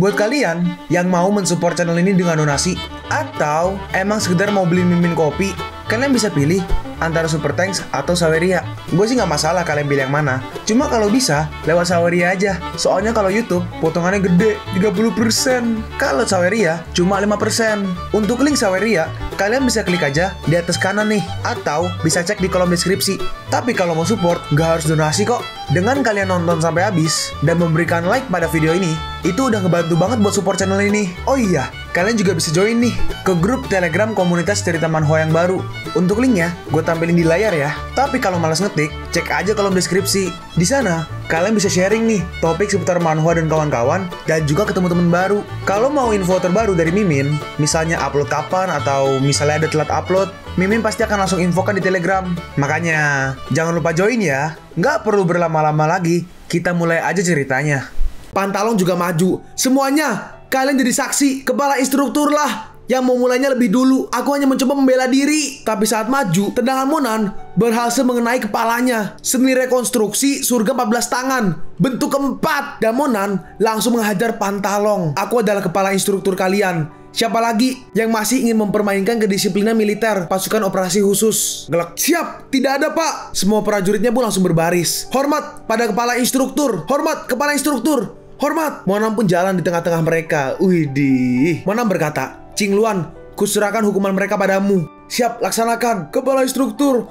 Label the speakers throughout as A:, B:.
A: Buat kalian yang mau mensupport channel ini dengan donasi, atau emang sekedar mau beli mimin kopi, kalian bisa pilih antara Super Thanks atau Saweria. Gue sih nggak masalah kalian pilih yang mana. Cuma kalau bisa, lewat Saweria aja. Soalnya kalau YouTube, potongannya gede, 30%. Kalau Saweria, cuma 5%. Untuk link Saweria, kalian bisa klik aja di atas kanan nih. Atau bisa cek di kolom deskripsi. Tapi kalau mau support, nggak harus donasi kok. Dengan kalian nonton sampai habis, dan memberikan like pada video ini, itu udah ngebantu banget buat support channel ini. Oh iya, kalian juga bisa join nih ke grup Telegram komunitas cerita manhwa yang baru. Untuk linknya, gue tampilin di layar ya. Tapi kalau malas ngetik, cek aja kolom deskripsi. Di sana, kalian bisa sharing nih topik seputar manhwa dan kawan-kawan, dan juga ketemu teman baru. Kalau mau info terbaru dari Mimin, misalnya upload kapan atau misalnya ada telat upload, Mimin pasti akan langsung infokan di Telegram. Makanya, jangan lupa join ya. Nggak perlu berlama-lama lagi, kita mulai aja ceritanya. Pantalong juga maju. Semuanya, kalian jadi saksi, kepala instruktur lah yang mau mulainya lebih dulu. Aku hanya mencoba membela diri. Tapi saat maju, tendangan Monan berhasil mengenai kepalanya. Seni rekonstruksi surga 14 tangan, bentuk keempat. Dan Monan langsung menghajar Pantalong. Aku adalah kepala instruktur kalian. Siapa lagi yang masih ingin mempermainkan kedisiplinan militer pasukan operasi khusus? Gelak. Siap, tidak ada pak. Semua prajuritnya pun langsung berbaris. Hormat pada kepala instruktur. Hormat kepala instruktur. Hormat. Monam pun jalan di tengah-tengah mereka. Widih. Monam berkata, Qingluan, kuserahkan hukuman mereka padamu. Siap, laksanakan. Kepala instruktur.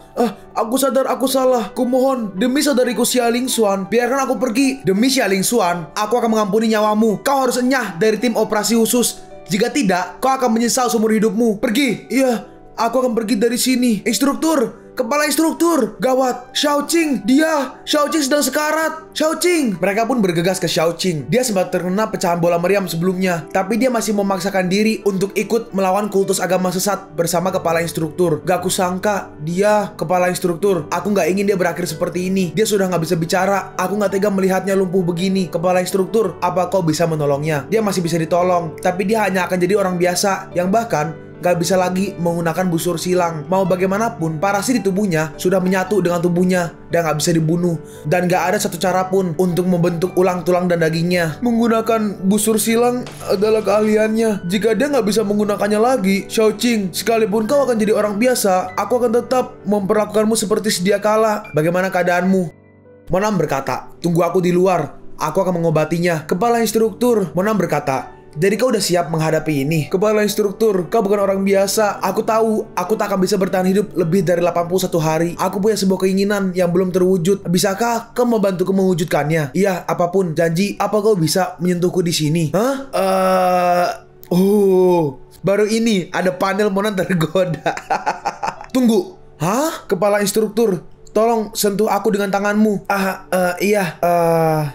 A: Aku sadar aku salah. Kumohon, demi saudariku Xia Lingxuan, biarkan aku pergi. Demi Xia Lingxuan, aku akan mengampuni nyawamu. Kau harus enyah dari tim operasi khusus. Jika tidak, kau akan menyesal seumur hidupmu. Pergi. Iya, aku akan pergi dari sini. Instruktur, kepala instruktur. Gawat, Xiaoqing, Xiaoqing sedang sekarat. Xiaoqing. Mereka pun bergegas ke Xiaoqing. Dia sempat terkena pecahan bola meriam sebelumnya, tapi dia masih memaksakan diri untuk ikut melawan kultus agama sesat bersama kepala instruktur. Gak kusangka dia kepala instruktur. Aku gak ingin dia berakhir seperti ini. Dia sudah gak bisa bicara. Aku gak tega melihatnya lumpuh begini. Kepala instruktur, apa kau bisa menolongnya? Dia masih bisa ditolong, tapi dia hanya akan jadi orang biasa yang bahkan gak bisa lagi menggunakan busur silang. Mau bagaimanapun, parasit di tubuhnya sudah menyatu dengan tubuhnya dan gak bisa dibunuh. Dan gak ada satu cara pun untuk membentuk ulang tulang dan dagingnya. Menggunakan busur silang adalah keahliannya. Jika dia gak bisa menggunakannya lagi, Xiaoqing, sekalipun kau akan jadi orang biasa, aku akan tetap memperlakukanmu seperti sedia kala. Bagaimana keadaanmu? Monam berkata, tunggu aku di luar. Aku akan mengobatinya. Kepala instruktur, Monam berkata, jadi kau udah siap menghadapi ini? Kepala instruktur, kau bukan orang biasa. Aku tahu, aku tak akan bisa bertahan hidup lebih dari 81 hari. Aku punya sebuah keinginan yang belum terwujud. Bisakah kau membantuku mewujudkannya? Iya, apapun. Janji, apa kau bisa menyentuhku di sini? Hah? Baru ini ada panel Monan tergoda. Tunggu. Hah? Kepala instruktur, tolong sentuh aku dengan tanganmu. Iya.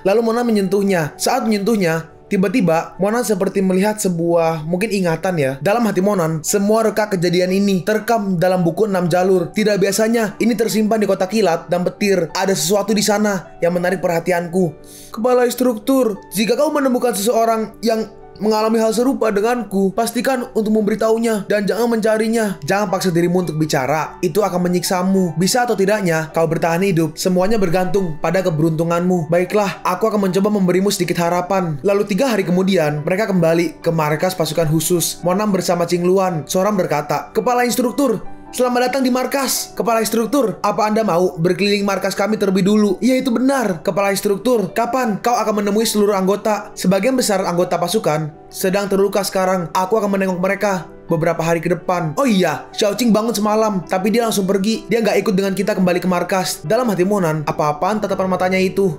A: Lalu Monan menyentuhnya. Saat menyentuhnya, tiba-tiba Monan seperti melihat sebuah mungkin ingatan ya. Dalam hati Monan, semua reka kejadian ini terekam dalam buku 6 jalur. Tidak biasanya ini tersimpan di kotak kilat dan petir. Ada sesuatu di sana yang menarik perhatianku. Kepala instruktur, jika kau menemukan seseorang yang mengalami hal serupa denganku, pastikan untuk memberitahunya dan jangan mencarinya. Jangan paksa dirimu untuk bicara, itu akan menyiksamu. Bisa atau tidaknya kau bertahan hidup, semuanya bergantung pada keberuntunganmu. Baiklah, aku akan mencoba memberimu sedikit harapan. Lalu 3 hari kemudian, mereka kembali ke markas pasukan khusus. Monam bersama Qingluan. Seorang berkata, kepala instruktur, selamat datang di markas. Kepala instruktur, apa Anda mau berkeliling markas kami terlebih dulu? Iya, itu benar. Kepala instruktur, kapan kau akan menemui seluruh anggota? Sebagian besar anggota pasukan sedang terluka sekarang. Aku akan menengok mereka beberapa hari ke depan. Oh iya, Xiaoqing bangun semalam, tapi dia langsung pergi. Dia nggak ikut dengan kita kembali ke markas. Dalam hati Monan, apa-apaan tatapan matanya itu?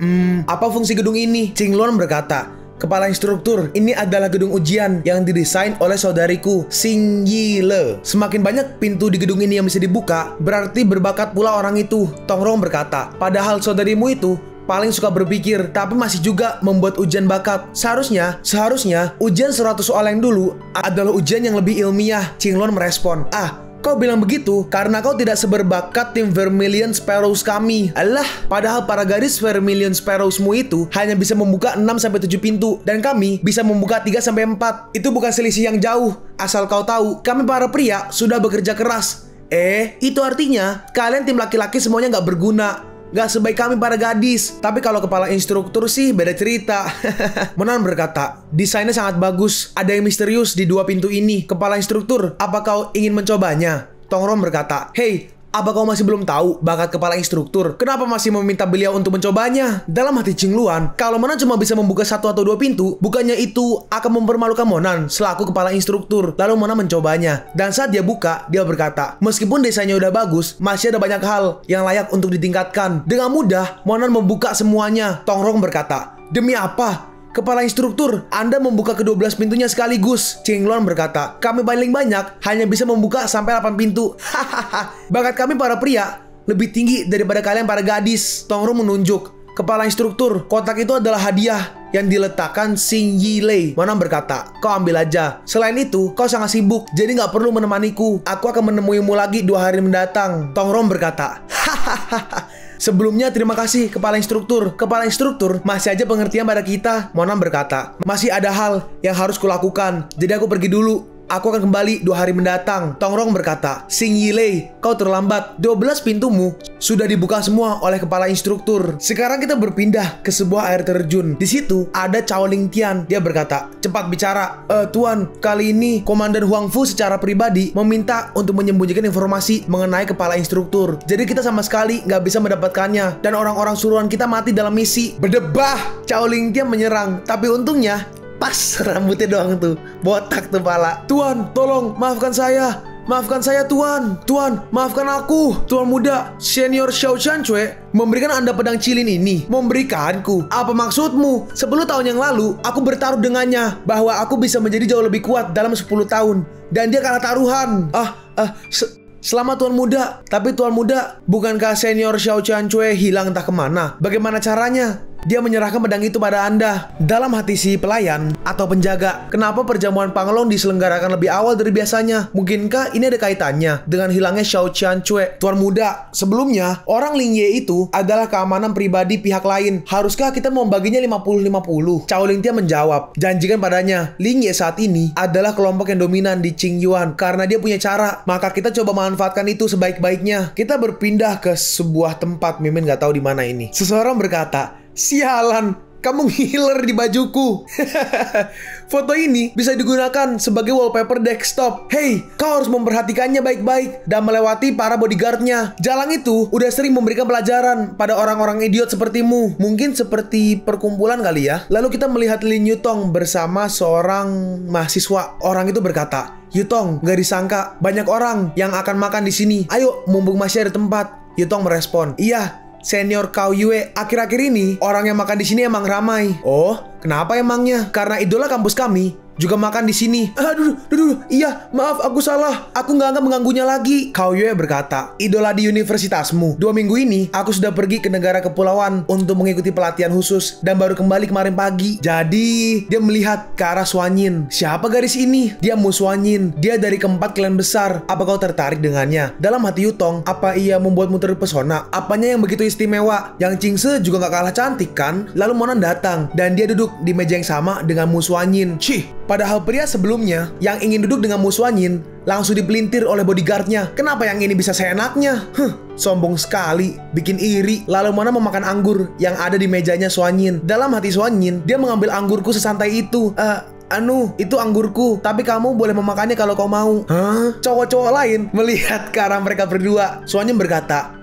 A: Apa fungsi gedung ini? Qingluan berkata, kepala instruktur, ini adalah gedung ujian yang didesain oleh saudariku, Xing Yile. Semakin banyak pintu di gedung ini yang bisa dibuka, berarti berbakat pula orang itu. Tongrong berkata, padahal saudarimu itu paling suka berpikir, tapi masih juga membuat ujian bakat. Seharusnya ujian 100 soal yang dulu adalah ujian yang lebih ilmiah. Qingluan merespon, kau bilang begitu karena kau tidak seberbakat tim Vermilion Sparrows kami. Alah, padahal para garis Vermilion Sparrowsmu itu hanya bisa membuka 6-7 pintu dan kami bisa membuka 3-4. Itu bukan selisih yang jauh. Asal kau tahu, kami para pria sudah bekerja keras. Itu artinya kalian tim laki-laki semuanya nggak berguna. Gak sebaik kami para gadis. Tapi kalau kepala instruktur sih beda cerita. Monan berkata, desainnya sangat bagus. Ada yang misterius di dua pintu ini. Kepala instruktur, apa kau ingin mencobanya? Tongrom berkata, hei, apa kau masih belum tahu bakat kepala instruktur? Kenapa masih meminta beliau untuk mencobanya? Dalam hati Qingluan, kalau Monan cuma bisa membuka satu atau dua pintu, bukannya itu akan mempermalukan Monan selaku kepala instruktur. Lalu Monan mencobanya. Dan saat dia buka, dia berkata, meskipun desainnya udah bagus, masih ada banyak hal yang layak untuk ditingkatkan. Dengan mudah, Monan membuka semuanya. Tongrong berkata, demi apa? Kepala instruktur, Anda membuka ke-12 pintunya sekaligus. Qingluan berkata, kami paling banyak hanya bisa membuka sampai 8 pintu. Hahaha. Bakat kami para pria lebih tinggi daripada kalian para gadis. Tongrong menunjuk. Kepala instruktur, kotak itu adalah hadiah yang diletakkan Xing Yilei. Monan berkata, kau ambil aja. Selain itu, kau sangat sibuk, jadi nggak perlu menemaniku. Aku akan menemuimu lagi 2 hari mendatang. Tongrong berkata, hahaha. Sebelumnya terima kasih kepala instruktur. Kepala instruktur masih aja pengertian pada kita. Monan berkata, masih ada hal yang harus kulakukan, jadi aku pergi dulu. Aku akan kembali 2 hari mendatang. Tongrong berkata, Xing Yilei, kau terlambat. 12 pintumu sudah dibuka semua oleh kepala instruktur. Sekarang kita berpindah ke sebuah air terjun. Di situ ada Cao Lingtian. Dia berkata, cepat bicara. Tuan, kali ini Komandan Huang Fu secara pribadi meminta untuk menyembunyikan informasi mengenai kepala instruktur. Jadi kita sama sekali nggak bisa mendapatkannya. Dan orang-orang suruhan kita mati dalam misi. Berdebah, Cao Lingtian menyerang. Tapi untungnya pas rambutnya doang tuh, botak tuh pala. Tuan, tolong maafkan saya. Maafkan saya tuan. Tuan, maafkan aku. Tuan muda, senior Xiao Qianque memberikan Anda pedang cilin ini. Memberikanku? Apa maksudmu? 10 tahun yang lalu, aku bertaruh dengannya bahwa aku bisa menjadi jauh lebih kuat dalam 10 tahun. Dan dia kalah taruhan. Selamat tuan muda. Tapi tuan muda, bukankah senior Xiao Qianque hilang entah kemana? Bagaimana caranya? Dia menyerahkan pedang itu pada Anda. Dalam hati si pelayan atau penjaga, kenapa perjamuan Panglong diselenggarakan lebih awal dari biasanya? Mungkinkah ini ada kaitannya dengan hilangnya Xiao Qianque? Tuan muda, sebelumnya orang Ling Ye itu adalah keamanan pribadi pihak lain. Haruskah kita membaginya 50-50? Cao Lingtian menjawab, janjikan padanya, Ling Ye saat ini adalah kelompok yang dominan di Qingyuan. Karena dia punya cara, maka kita coba manfaatkan itu sebaik-baiknya. Kita berpindah ke sebuah tempat, Mimin gak tahu di mana ini. Seseorang berkata, sialan, kamu ngiler di bajuku. Foto ini bisa digunakan sebagai wallpaper desktop. Hei, kau harus memperhatikannya baik-baik dan melewati para bodyguardnya. Jalang itu udah sering memberikan pelajaran pada orang-orang idiot sepertimu. Mungkin seperti perkumpulan kali ya. Lalu kita melihat Lin Yutong bersama seorang mahasiswa. Orang itu berkata, Yutong, gak disangka banyak orang yang akan makan di sini. Ayo, mumpung masih ada tempat. Yutong merespon, iya. Senior Cao Yue, akhir-akhir ini orang yang makan di sini emang ramai. Oh, kenapa emangnya? Karena idola kampus kami juga makan di sini. Aduh, iya, maaf aku salah. Aku nggak akan mengganggunya lagi. Cao Yue berkata, idola di universitasmu. 2 minggu ini, aku sudah pergi ke negara kepulauan untuk mengikuti pelatihan khusus dan baru kembali kemarin pagi. Jadi, dia melihat ke arah Suanyin. Siapa gadis ini? Dia Mu Suanyin. Dia dari keempat klan besar. Apa kau tertarik dengannya? Dalam hati Yutong, apa ia membuatmu terpesona? Apanya yang begitu istimewa? Yang Qingse juga nggak kalah cantik kan? Lalu Monan datang dan dia duduk di meja yang sama dengan Mu Suanyin. Padahal pria sebelumnya yang ingin duduk dengan Mu Suanyin langsung dipelintir oleh bodyguardnya. Kenapa yang ini bisa seenaknya? Sombong sekali, bikin iri. Lalu Monan memakan anggur yang ada di mejanya Suanyin. Dalam hati Suanyin, dia mengambil anggurku sesantai itu. Itu anggurku, tapi kamu boleh memakannya kalau kau mau. Cowok-cowok lain melihat ke arah mereka berdua. Suanyin berkata,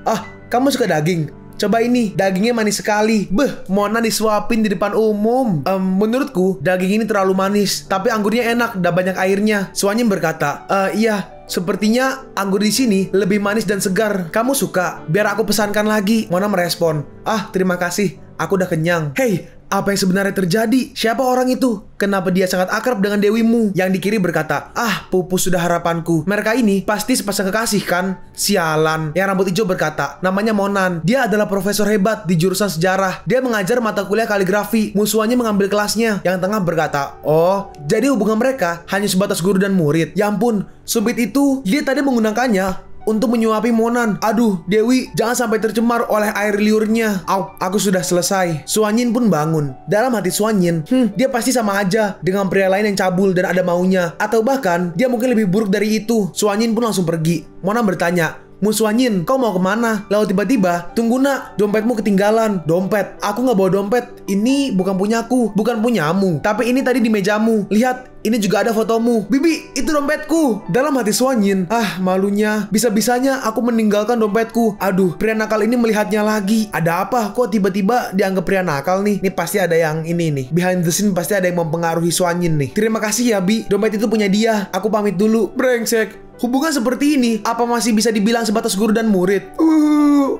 A: kamu suka daging? Coba ini, dagingnya manis sekali. Monan disuapin di depan umum. Menurutku, daging ini terlalu manis, tapi anggurnya enak dan banyak airnya. Suanyin berkata, iya, sepertinya anggur di sini lebih manis dan segar. Kamu suka? Biar aku pesankan lagi. Monan merespon, terima kasih, aku udah kenyang. Hei, apa yang sebenarnya terjadi? Siapa orang itu? Kenapa dia sangat akrab dengan dewimu? Yang di kiri berkata, pupus sudah harapanku. Mereka ini pasti sepasang kekasih kan? Sialan. Yang rambut hijau berkata, namanya Monan. Dia adalah profesor hebat di jurusan sejarah. Dia mengajar mata kuliah kaligrafi. Musuhannya mengambil kelasnya. Yang tengah berkata, oh, jadi hubungan mereka hanya sebatas guru dan murid. Ya ampun, sumpit itu, dia tadi menggunakannya untuk menyuapi Monan. Aduh, Dewi, jangan sampai tercemar oleh air liurnya. Aku sudah selesai. Suanyin pun bangun. Dalam hati Suanyin, dia pasti sama aja dengan pria lain yang cabul dan ada maunya. Atau bahkan, dia mungkin lebih buruk dari itu. Suanyin pun langsung pergi. Monan bertanya, Muswanyin, kau mau kemana? Lalu tiba-tiba, tunggu nak, dompetmu ketinggalan. Dompet? Aku nggak bawa dompet. Ini bukan punyaku, bukan punyamu. Tapi ini tadi di mejamu. Lihat, ini juga ada fotomu. Bibi, itu dompetku. Dalam hati Swanyin, malunya. Bisa-bisanya aku meninggalkan dompetku. Aduh, pria nakal ini melihatnya lagi. Ada apa? Kok tiba-tiba dianggap pria nakal nih? Ini pasti ada yang ini nih. Behind the scene pasti ada yang mempengaruhi Swanyin nih. Terima kasih ya, Bi. Dompet itu punya dia. Aku pamit dulu. Brengsek. Hubungan seperti ini, apa masih bisa dibilang sebatas guru dan murid?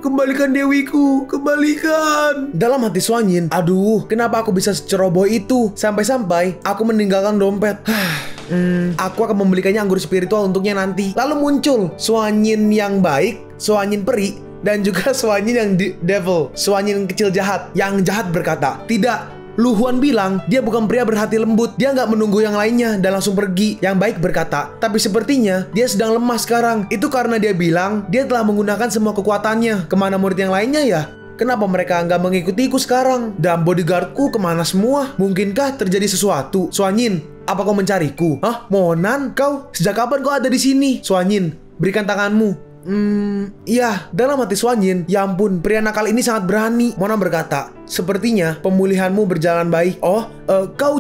A: Kembalikan Dewiku, kembalikan. Dalam hati Swanyin, aduh, kenapa aku bisa seceroboh itu? Sampai-sampai aku meninggalkan dompet. Aku akan membelikannya anggur spiritual untuknya nanti. Lalu muncul Swanyin yang baik, Swanyin peri, dan juga Swanyin yang devil, Swanyin kecil jahat. Yang jahat berkata, tidak. Lu Huan bilang dia bukan pria berhati lembut. Dia nggak menunggu yang lainnya dan langsung pergi. Yang baik berkata, tapi sepertinya dia sedang lemah sekarang. Itu karena dia bilang dia telah menggunakan semua kekuatannya. Kemana murid yang lainnya ya? Kenapa mereka nggak mengikutiku sekarang? Dan bodyguardku kemana semua? Mungkinkah terjadi sesuatu? Swanyin, apa kau mencariku? Hah? Monan? Kau? Sejak kapan kau ada di sini? Swanyin, berikan tanganmu. Iya. Dalam hati Swanyin, ya ampun, pria nakal ini sangat berani. Monan berkata, sepertinya pemulihanmu berjalan baik. Oh, kau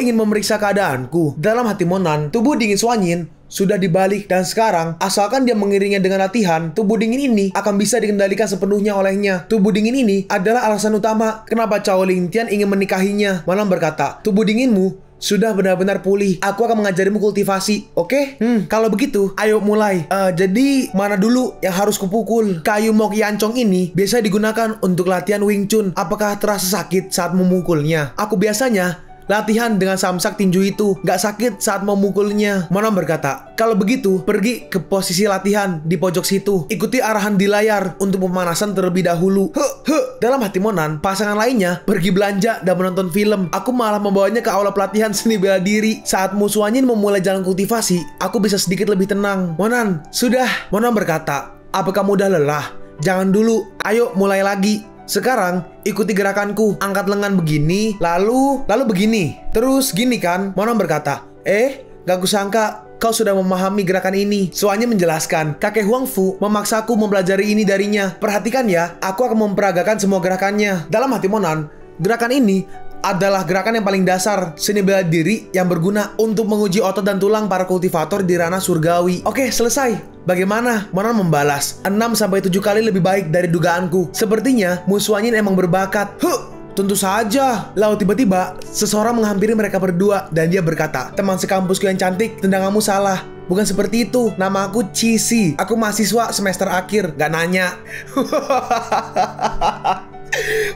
A: ingin memeriksa keadaanku. Dalam hati Monan, tubuh dingin Swanyin sudah dibalik dan sekarang asalkan dia mengiringnya dengan latihan, tubuh dingin ini akan bisa dikendalikan sepenuhnya olehnya. Tubuh dingin ini adalah alasan utama kenapa Cao Lingtian ingin menikahinya. Monan berkata, tubuh dinginmu sudah benar-benar pulih. Aku akan mengajarimu kultivasi, oke? Kalau begitu, ayo mulai. Jadi, mana dulu yang harus kupukul? Kayu Mok Yancong ini biasa digunakan untuk latihan Wing Chun. Apakah terasa sakit saat memukulnya? Aku biasanya latihan dengan samsak tinju itu, gak sakit saat memukulnya. Monan berkata, kalau begitu, pergi ke posisi latihan di pojok situ. Ikuti arahan di layar untuk pemanasan terlebih dahulu. Dalam hati Monan, pasangan lainnya pergi belanja dan menonton film. Aku malah membawanya ke aula pelatihan seni bela diri. Saat Muswanyin memulai jalan kultivasi, aku bisa sedikit lebih tenang. Monan, sudah. Monan berkata, apa kamu udah lelah? Jangan dulu, ayo mulai lagi. Sekarang, ikuti gerakanku. Angkat lengan begini, lalu begini. Terus gini kan? Monan berkata, gak kusangka kau sudah memahami gerakan ini. Swanyin menjelaskan, kakek Huang Fu memaksaku mempelajari ini darinya. Perhatikan ya, aku akan memperagakan semua gerakannya. Dalam hati Monan, gerakan ini adalah gerakan yang paling dasar seni bela diri yang berguna untuk menguji otot dan tulang para kultivator di ranah surgawi. Oke, selesai. Bagaimana? Monan membalas, 6-7 kali lebih baik dari dugaanku. Sepertinya Muswanyin emang berbakat. Tentu saja. Lalu tiba-tiba seseorang menghampiri mereka berdua dan dia berkata, teman sekampusku yang cantik, tendanganmu salah. Bukan seperti itu. Nama aku Cisi. Aku mahasiswa semester akhir. Gak nanya.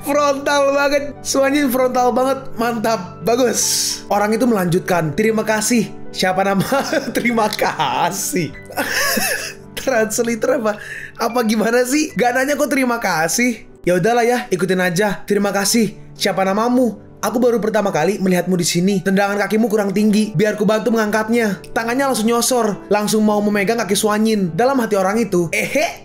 A: Frontal banget. Swanyin frontal banget. Mantap. Bagus. Orang itu melanjutkan, terima kasih. Siapa nama? Terima kasih. Translator apa gimana sih? Gak nanya kok terima kasih. Ya udahlah ya, ikutin aja. Terima kasih. Siapa namamu? Aku baru pertama kali melihatmu di sini. Tendangan kakimu kurang tinggi. Biar ku bantu mengangkatnya. Tangannya langsung nyosor. Langsung mau memegang kaki Swanyin. Dalam hati orang itu,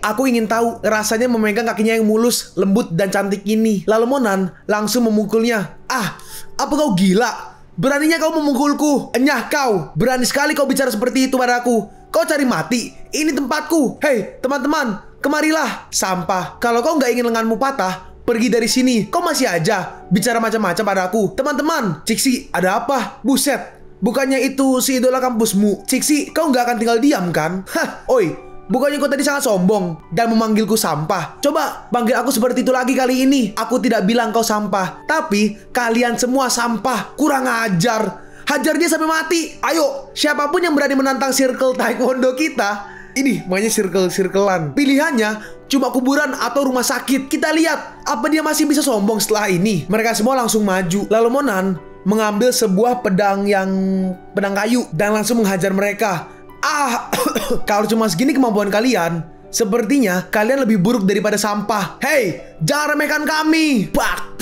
A: aku ingin tahu rasanya memegang kakinya yang mulus, lembut, dan cantik ini. Lalu Monan langsung memukulnya. Apa kau gila? Beraninya kau memukulku? Enyah kau. Berani sekali kau bicara seperti itu padaku. Kau cari mati. Ini tempatku. Hei, teman-teman, kemarilah. Sampah. Kalau kau nggak ingin lenganmu patah, pergi dari sini. Kau masih aja bicara macam-macam padaku. Teman-teman, Ciksi, ada apa? Buset, bukannya itu si idola kampusmu? Ciksi, kau nggak akan tinggal diam kan? Oi, bukannya kau tadi sangat sombong dan memanggilku sampah? Coba panggil aku seperti itu lagi kali ini. Aku tidak bilang kau sampah, tapi kalian semua sampah. Kurang ajar. Hajar dia sampai mati. Ayo, siapapun yang berani menantang circle taekwondo kita. Ini makanya circle-circlean. Pilihannya cuma kuburan atau rumah sakit. Kita lihat apa dia masih bisa sombong setelah ini. Mereka semua langsung maju. Lalu Monan mengambil sebuah pedang kayu dan langsung menghajar mereka. Kalau cuma segini kemampuan kalian, sepertinya kalian lebih buruk daripada sampah. Hei, jangan remehkan kami. Bak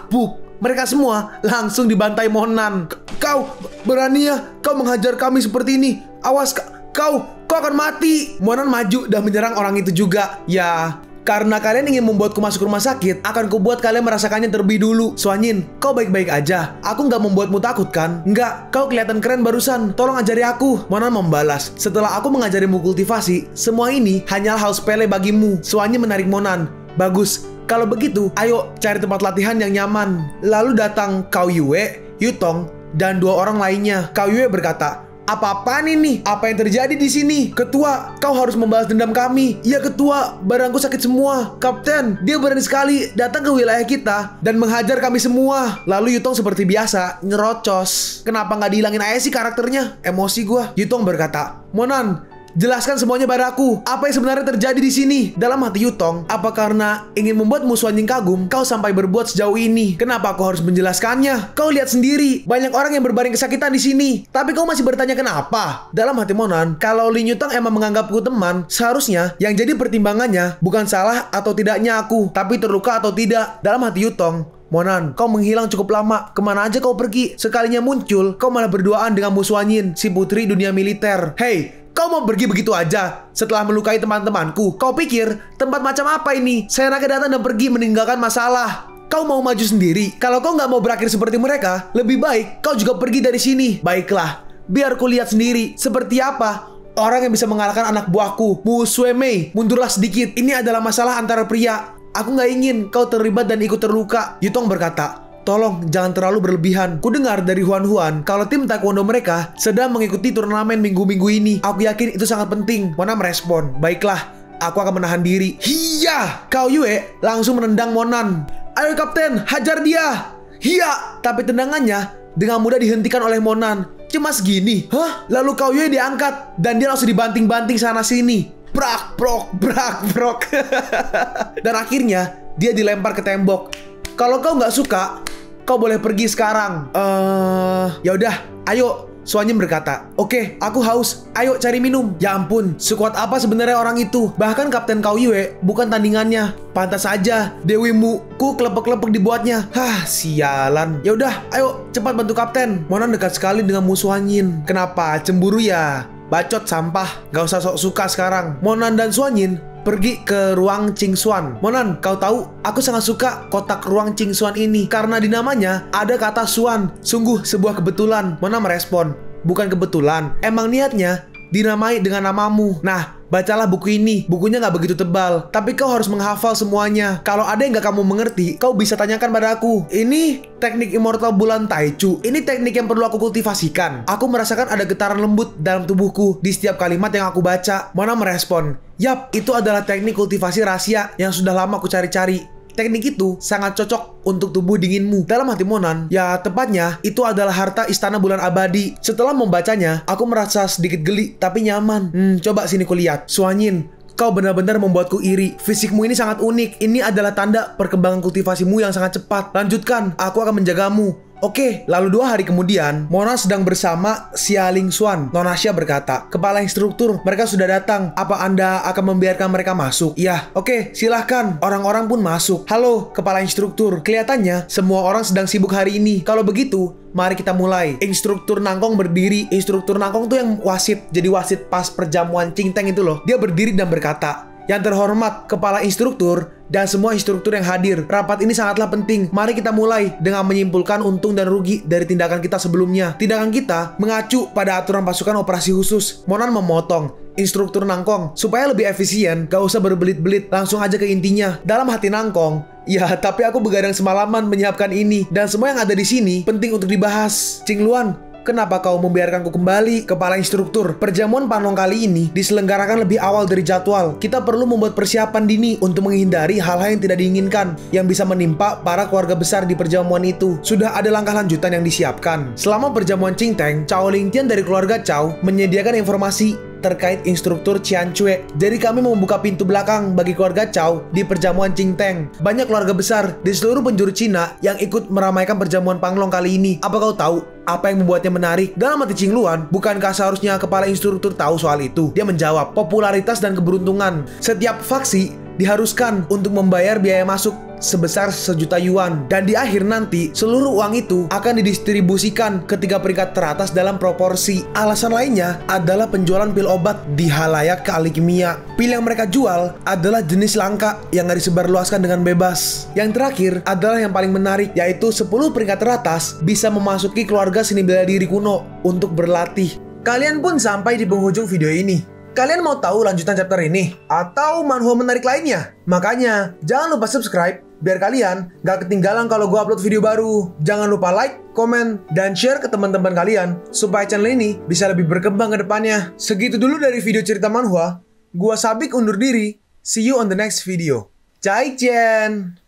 A: buk. Mereka semua langsung dibantai Monan. Kau berani ya? Kau menghajar kami seperti ini? Awas, kau akan mati. Monan maju dan menyerang orang itu juga. Ya, Karena kalian ingin membuatku masuk rumah sakit, akan kubuat kalian merasakannya terlebih dulu. Suanyin, kau baik-baik aja. Aku nggak membuatmu takut kan? Nggak, kau kelihatan keren barusan. Tolong ajari aku. Monan membalas. Setelah aku mengajarimu kultivasi, semua ini hanyalah hal sepele bagimu. Suanyin menarik Monan. Bagus. Kalau begitu, ayo cari tempat latihan yang nyaman. Lalu datang Cao Yue, Yutong, dan 2 orang lainnya. Cao Yue berkata, "Apa-apaan ini? Apa yang terjadi di sini? Ketua, kau harus membalas dendam kami." "Iya ketua, badanku sakit semua." "Kapten, dia berani sekali datang ke wilayah kita dan menghajar kami semua." Lalu Yutong seperti biasa, nyerocos. "Kenapa nggak dihilangin aja sih karakternya? Emosi gua." Yutong berkata, "Monan, jelaskan semuanya padaku. Apa yang sebenarnya terjadi di sini?" Dalam hati Yutong, apa karena ingin membuat Suanyin kagum, kau sampai berbuat sejauh ini? Kenapa aku harus menjelaskannya? Kau lihat sendiri, banyak orang yang berbaring kesakitan di sini. Tapi kau masih bertanya kenapa? Dalam hati Monan, kalau Lin Yutong emang menganggapku teman, seharusnya yang jadi pertimbangannya bukan salah atau tidaknya aku, tapi terluka atau tidak. Dalam hati Yutong, "Monan, kau menghilang cukup lama. Kemana aja kau pergi? Sekalinya muncul, kau malah berduaan dengan Suanyin, si putri dunia militer. Hei, kau mau pergi begitu aja setelah melukai teman-temanku? Kau pikir tempat macam apa ini? Saya naga datang dan pergi meninggalkan masalah. Kau mau maju sendiri? Kalau kau nggak mau berakhir seperti mereka, lebih baik kau juga pergi dari sini." "Baiklah, biar ku lihat sendiri seperti apa orang yang bisa mengalahkan anak buahku, Mu Suemei. Mundurlah sedikit. Ini adalah masalah antara pria. Aku nggak ingin kau terlibat dan ikut terluka." Yutong berkata, "Tolong jangan terlalu berlebihan. Ku dengar dari Huan kalau tim taekwondo mereka sedang mengikuti turnamen minggu-minggu ini. Aku yakin itu sangat penting." Monan merespon, "Baiklah, aku akan menahan diri." "Hiya!" Cao Yue langsung menendang Monan. "Ayo kapten, hajar dia!" "Hiya!" Tapi tendangannya dengan mudah dihentikan oleh Monan. "Cuma segini." "Hah?" Lalu Cao Yue diangkat dan dia langsung dibanting-banting sana-sini. Brak, brok, brak, brok. Dan akhirnya dia dilempar ke tembok. "Kalau kau nggak suka, kau boleh pergi sekarang." Ya udah, ayo." Suanyin berkata, "Oke, aku haus. Ayo cari minum." Ya ampun, sekuat apa sebenarnya orang itu? Bahkan Kapten Cao Yue bukan tandingannya. Pantas saja Dewi Mu ku kelepek-kelepek dibuatnya. Hah, sialan. Ya udah, ayo cepat bantu kapten. Monan dekat sekali dengan Suanyin. Kenapa? Cemburu ya? Bacot sampah. Gak usah sok suka sekarang. Monan dan Suanyin pergi ke ruang Qingxuan. "Monan, kau tahu, aku sangat suka kotak ruang Qingxuan ini karena di namanya ada kata Xuan. Sungguh sebuah kebetulan." Monan merespon, "Bukan kebetulan, emang niatnya dinamai dengan namamu. Nah, bacalah buku ini. Bukunya nggak begitu tebal, tapi kau harus menghafal semuanya. Kalau ada yang nggak kamu mengerti, kau bisa tanyakan padaku. Ini teknik immortal bulan Taichu. Ini teknik yang perlu aku kultivasikan. Aku merasakan ada getaran lembut dalam tubuhku di setiap kalimat yang aku baca." Monan merespon, "Yap, itu adalah teknik kultivasi rahasia yang sudah lama aku cari-cari. Teknik itu sangat cocok untuk tubuh dinginmu." Dalam hati Monan, ya tepatnya itu adalah harta istana bulan abadi. Setelah membacanya, aku merasa sedikit geli tapi nyaman. Coba sini kulihat. "Suanyin, kau benar-benar membuatku iri. Fisikmu ini sangat unik. Ini adalah tanda perkembangan kultivasimu yang sangat cepat. Lanjutkan, aku akan menjagamu." Oke, lalu 2 hari kemudian, Monan sedang bersama Xia Lingxuan. Nonasya berkata, "Kepala instruktur, mereka sudah datang. Apa Anda akan membiarkan mereka masuk?" "Iya." "Oke, silahkan." Orang-orang pun masuk. "Halo, kepala instruktur. Kelihatannya semua orang sedang sibuk hari ini. Kalau begitu, mari kita mulai." Instruktur Nangkong berdiri. Instruktur Nangkong tuh yang wasit. Jadi wasit pas perjamuan Qingteng itu loh. Dia berdiri dan berkata, "Yang terhormat, kepala instruktur dan semua instruktur yang hadir, rapat ini sangatlah penting. Mari kita mulai dengan menyimpulkan untung dan rugi dari tindakan kita sebelumnya. Tindakan kita mengacu pada aturan pasukan operasi khusus." Monan memotong, "Instruktur Nangkong, supaya lebih efisien, gak usah berbelit-belit, langsung aja ke intinya." Dalam hati Nangkong, "Ya, tapi aku begadang semalaman menyiapkan ini, dan semua yang ada di sini penting untuk dibahas. Qingluan, kenapa kau membiarkanku kembali?" "Kepala instruktur, perjamuan Panlong kali ini diselenggarakan lebih awal dari jadwal. Kita perlu membuat persiapan dini untuk menghindari hal-hal yang tidak diinginkan yang bisa menimpa para keluarga besar di perjamuan itu. Sudah ada langkah lanjutan yang disiapkan." Selama perjamuan Qingteng, Cao Lingtian dari keluarga Cao menyediakan informasi terkait instruktur Qian Cue. Jadi kami membuka pintu belakang bagi keluarga Cao di perjamuan Qingteng. Banyak keluarga besar di seluruh penjuru Cina yang ikut meramaikan perjamuan Panglong kali ini. Apa kau tahu apa yang membuatnya menarik? Dalam hati Qingluan, bukankah seharusnya kepala instruktur tahu soal itu? Dia menjawab, "Popularitas dan keberuntungan. Setiap faksi diharuskan untuk membayar biaya masuk sebesar 1.000.000 yuan. Dan di akhir nanti, seluruh uang itu akan didistribusikan ke 3 peringkat teratas dalam proporsi. Alasan lainnya adalah penjualan pil obat di halayak ahli kimia. Pil yang mereka jual adalah jenis langka yang gak disebarluaskan dengan bebas. Yang terakhir adalah yang paling menarik, yaitu 10 peringkat teratas bisa memasuki keluarga seni bela diri kuno untuk berlatih. Kalian pun sampai di penghujung video ini. Kalian mau tahu lanjutan chapter ini? Atau manhwa menarik lainnya? Makanya, jangan lupa subscribe biar kalian gak ketinggalan kalau gue upload video baru. Jangan lupa like, komen, dan share ke teman-teman kalian supaya channel ini bisa lebih berkembang ke depannya. Segitu dulu dari video cerita manhwa. Gua Sabik undur diri. See you on the next video. Zaijian!